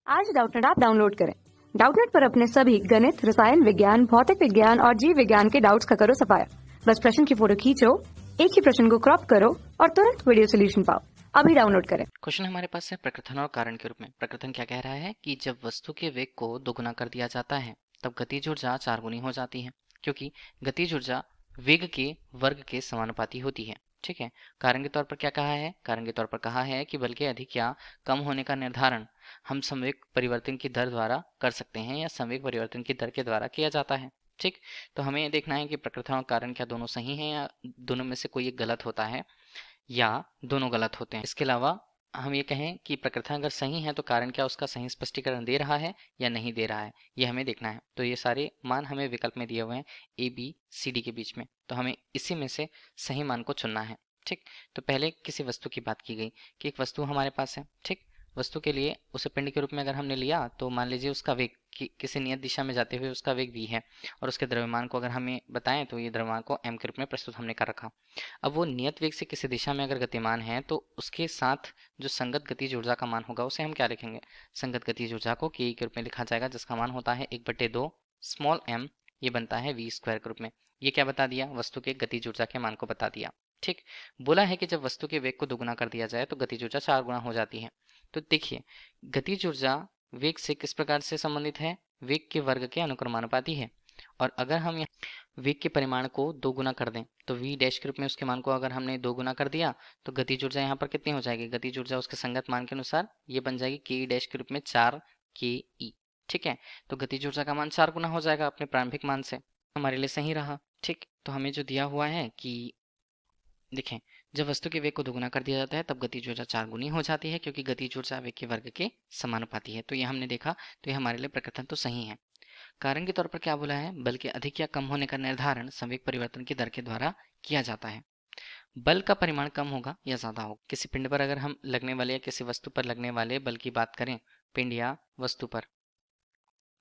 आज Doubtnut app download करें। Doubtnut पर अपने सभी गणित, रसायन विज्ञान, भौतिक विज्ञान और जीव विज्ञान के डाउट्स का करो सफाया। बस प्रश्न की फोटो खींचो, एक ही प्रश्न को क्रॉप करो और तुरंत वीडियो सोल्यूशन पाओ। अभी डाउनलोड करें। क्वेश्चन हमारे पास है प्रकृतन और कारण के रूप में। प्रकृतन क्या कह रहा है कि जब वस्तु के वेग को दोगुना कर दिया जाता है तब गतिज ऊर्जा 4 गुनी हो जाती है, क्योंकि गतिज ऊर्जा वेग के वर्ग के समानुपाती होती है। ठीक है। कारण के तौर पर क्या कहा है? कारण के तौर पर कहा है कि बल के अधिक या कम होने का निर्धारण हम संवेग परिवर्तन की दर द्वारा कर सकते हैं या संवेग परिवर्तन की दर के द्वारा किया जाता है। ठीक। तो हमें ये देखना है कि प्रकृतन और कारण क्या दोनों सही हैं या दोनों में से कोई एक गलत होता है या दोनों गलत होते हैं। इसके अलावा हम ये कहें कि प्रकृति अगर सही है तो कारण क्या उसका सही स्पष्टीकरण दे रहा है या नहीं दे रहा है, ये हमें देखना है। तो ये सारे मान हमें विकल्प में दिए हुए हैं ए बी सी डी के बीच में, तो हमें इसी में से सही मान को चुनना है। ठीक। तो पहले किसी वस्तु की बात की गई कि एक वस्तु हमारे पास है। ठीक। वस्तु के लिए उसे पिंड के रूप में अगर हमने लिया तो मान लीजिए उसका वेग किसी नियत दिशा में जाते हुए उसका वेग v है और उसके द्रव्यमान को अगर हमें बताएं तो ये द्रव्यमान को m के रूप में प्रस्तुत हमने कर रखा। अब वो नियत वेग से किसी दिशा में अगर गतिमान है तो उसके साथ जो संगत गतिज ऊर्जा का मान होगा उसे हम क्या लिखेंगे? संगत गतिज ऊर्जा को के रूप में लिखा जाएगा, जिसका मान होता है 1/2 स्मॉल m, ये बनता है v स्क्वायर के रूप में। ये क्या बता दिया? वस्तु के गतिज ऊर्जा के मान को बता दिया। ठीक। बोला है कि जब वस्तु के वेग को दोगुना कर दिया जाए तो गतिज ऊर्जा 4 गुना हो जाती है। तो देखिए, गतिज ऊर्जा वेग से किस प्रकार से संबंधित है? वेग के वर्ग के अनुक्रमानुपाती है। और अगर हम वेग के परिमाण को 2 गुना कर दें तो v डैश के रूप में उसके मान को अगर हमने 2 गुना कर दिया तो गतिज ऊर्जा यहाँ पर कितनी हो जाएगी? गतिज ऊर्जा उसके संगत मान के अनुसार ये बन जाएगी के डैश के रूप में 4 के ई। ठीक है। तो गतिज ऊर्जा का मान 4 गुना हो जाएगा अपने प्रारंभिक मान से, हमारे लिए सही रहा। ठीक। तो हमें जो दिया हुआ है कि देखें, जब वस्तु के वेग को दोगुना कर दिया जाता है तब गतिज ऊर्जा 4 गुनी हो जाती है, क्योंकि गतिज ऊर्जा वेग के वर्ग के समानुपाती है। तो ये हमने देखा, तो ये हमारे लिए प्रकृतन तो सही है। कारण के तौर पर क्या बोला है? बल के अधिक या कम होने का निर्धारण संवेग परिवर्तन की दर के द्वारा किया जाता है। बल का परिमाण कम होगा या ज्यादा होगा? किसी पिंड पर अगर हम लगने वाले या किसी वस्तु पर लगने वाले बल की बात करें, पिंड या वस्तु पर,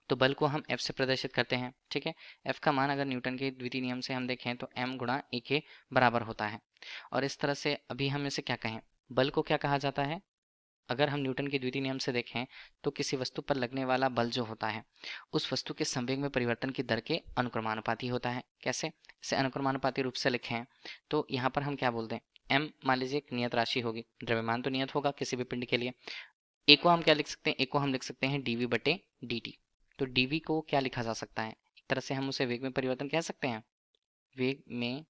तो बल को हम F से प्रदर्शित करते हैं। ठीक है। F का मान अगर न्यूटन के द्वितीय नियम से हम देखें तो m गुणा ए के बराबर होता है। और इस तरह से अभी हम इसे क्या कहें? बल को क्या कहा जाता है? अगर हम न्यूटन के द्वितीय नियम से देखें तो किसी वस्तु पर लगने वाला बल जो होता है उस वस्तु के संवेग में परिवर्तन की दर के अनुक्रमानुपाती होता है। कैसे? इसे अनुक्रमानुपाती रूप से लिखें तो यहाँ पर हम क्या बोलते हैं? m मान लीजिए एक नियत राशि होगी, द्रव्यमान तो नियत होगा किसी भी पिंड के लिए। ए को हम क्या लिख सकते हैं? ए को हम लिख सकते हैं dv/dt। तो dv को क्या लिखा जा सकता है? एक तरह से हम उसे वेग में परिवर्तन कह सकते हैं, वेग में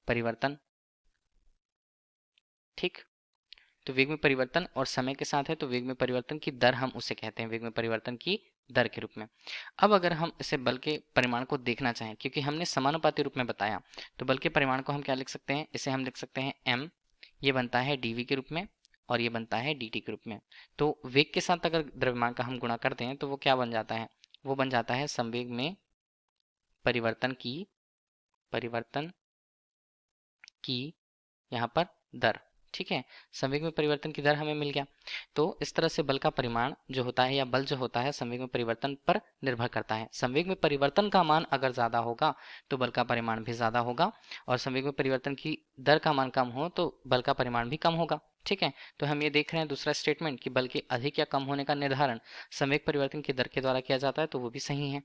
परिवर्तन। ठीक। तो वेग में परिवर्तन और समय के साथ है तो वेग में परिवर्तन की दर हम उसे कहते हैं, वेग में परिवर्तन की दर के रूप में। अब अगर हम इसे बल के परिमाण को देखना चाहें, क्योंकि हमने समानुपाती रूप में बताया, तो बल के परिमाण को हम क्या लिख सकते हैं? इसे हम लिख सकते हैं m, ये बनता है dv के रूप में और ये बनता है dt के रूप में। तो वेग के साथ अगर द्रव्यमान का हम गुणा करते हैं तो वो क्या बन जाता है? वो बन जाता है संवेग में परिवर्तन की यहाँ पर दर। ठीक है। संवेग में परिवर्तन की दर हमें मिल गया। तो इस तरह से बल का परिमाण जो होता है या बल जो होता है संवेग में परिवर्तन पर निर्भर करता है। संवेग में परिवर्तन का मान अगर ज्यादा होगा तो बल का परिमाण भी ज्यादा होगा, और संवेग में परिवर्तन की दर का मान कम हो तो बल का परिमाण भी कम होगा। ठीक है। तो हम ये देख रहे हैं दूसरा स्टेटमेंट कि बल के अधिक या कम होने का निर्धारण संवेग परिवर्तन की दर के द्वारा किया जाता है, तो वो भी सही है।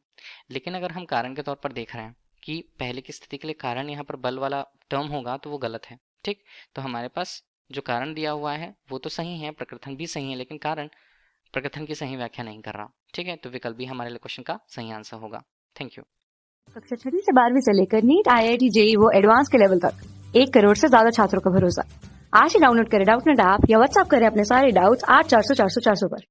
लेकिन अगर हम कारण के तौर पर देख रहे हैं कि पहले की स्थिति के लिए कारण यहाँ पर बल वाला टर्म होगा तो वो गलत है। ठीक। तो हमारे पास जो कारण दिया हुआ है वो तो सही है, प्रकृतन भी सही है, लेकिन कारण प्रकृतन की सही व्याख्या नहीं कर रहा। ठीक है। तो विकल्प भी हमारे लिए क्वेश्चन का सही आंसर होगा। Thank you. कक्षा 6 से 12वीं से लेकर नीट, IIT, JEE वो एडवांस के लेवल तक 1 करोड़ से ज्यादा छात्रों का भरोसा। आज ही डाउनलोड करें डाउटनेट ऐप या व्हाट्सएप करें अपने सारे डाउट्स 8400 400 400 पर।